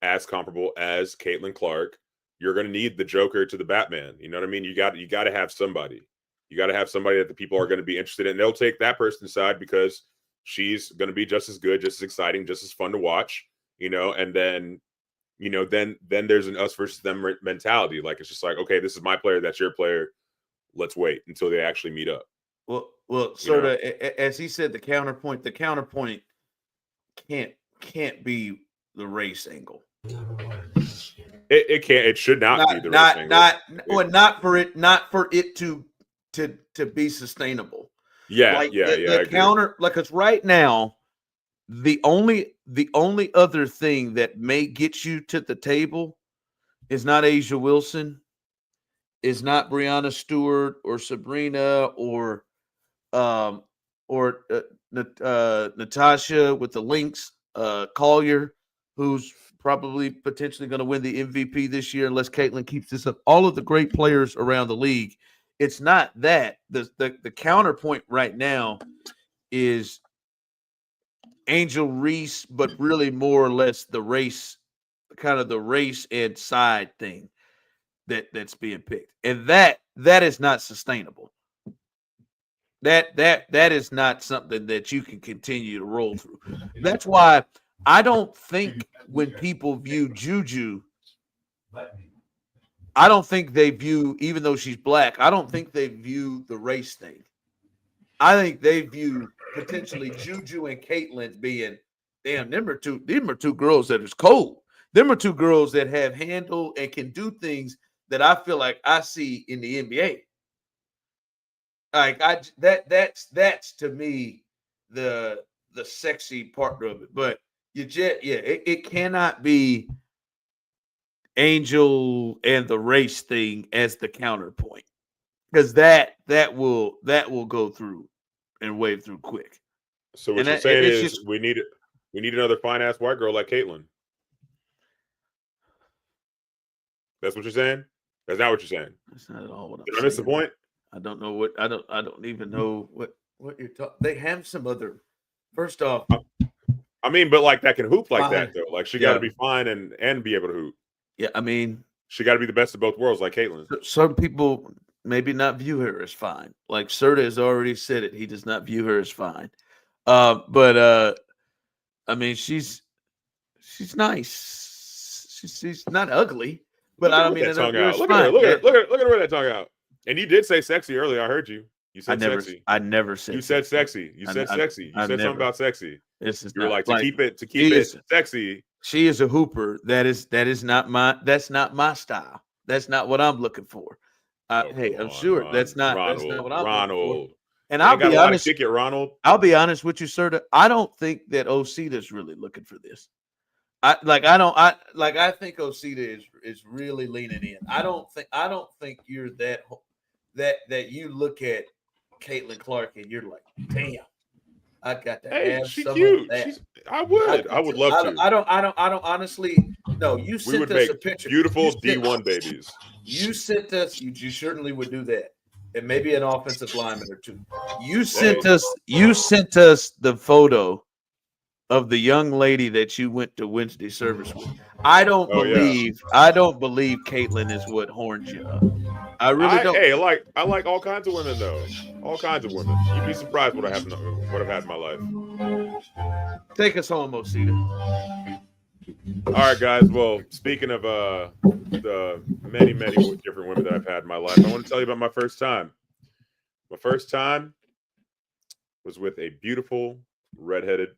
C: as comparable as Caitlin Clark. You're going to need the Joker to the Batman. You know what I mean? You got to have somebody. You got to have somebody that the people are going to be interested in. They'll take that person's side because she's going to be just as good, just as exciting, just as fun to watch. And then, then there's an us versus them mentality. Like, it's just like, okay, this is my player, that's your player. Let's wait until they actually meet up.
A: Well, Serda, as he said, the counterpoint can't be the race angle.
C: It can't. It should not be the race angle.
A: Not for it to be sustainable.
C: The
A: counter, like, it's right now. The only other thing that may get you to the table is not Asia Wilson, is not Brianna Stewart or Sabrina or Natasha with the Lynx, Collier, who's probably potentially going to win the MVP this year unless Caitlin keeps this up. All of the great players around the league. It's not that. The counterpoint right now is Angel Reese, but really more or less the race, kind of the race and side thing that's being picked. And that is not sustainable. That is not something that you can continue to roll through. That's why I don't think when people view Juju, I don't think they view, even though she's black, I don't think they view the race thing. I think they view potentially Juju and Caitlin being, damn, them are two girls that is cold. Them are two girls that have handle and can do things that I feel like I see in the NBA. Like that's to me the sexy part of it. But it cannot be Angel and the race thing as the counterpoint, because that will go through and wave through quick.
C: So what you're saying is we need another fine ass white girl like Caitlin. That's what you're saying? That's not what you're saying.
A: That's not at all what I'm
C: Did
A: saying.
C: I miss the point?
A: I don't know what I don't even know what you're talking. They have some other. First off,
C: I mean, but like that can hoop like
A: fine.
C: that though. Like she got to be fine and be able to hoop.
A: Yeah, I mean,
C: she got to be the best of both worlds, like Caitlin.
A: Some people maybe not view her as fine. Like Serda has already said it; he does not view her as fine. But I mean, she's nice. She's not ugly, but I don't mean
C: that tongue
A: out.
C: Look at her. Look at her with that tongue out. And you did say sexy earlier. I heard you. You said sexy.
A: I never said.
C: You said sexy. You said sexy. You said something about sexy.
A: This is
C: you were like to keep it sexy.
A: She is a hooper. That's not my style. That's not what I'm looking for. Hey, I'm sure that's not what I'm looking for. And I'll be honest.
C: Ronald.
A: I'll be honest with you, Serda. I don't think that Osita's really looking for this. I think Osita is really leaning in. I don't think you're that you look at Caitlin Clark and you're like, damn, I got to have some of that.
C: I would love to.
A: I don't honestly. No, you sent us a picture.
C: Beautiful D1 babies.
A: You sent us. You certainly would do that, and maybe an offensive lineman or two. You sent us the photo of the young lady that you went to Wednesday service with. I don't believe Caitlin is what horns you up. I really don't.
C: Hey, I like all kinds of women though. All kinds of women. You'd be surprised what I've had in my life.
A: Take us home, Osita.
C: All right, guys. Well, speaking of the many different women that I've had in my life, I want to tell you about my first time. My first time was with a beautiful redheaded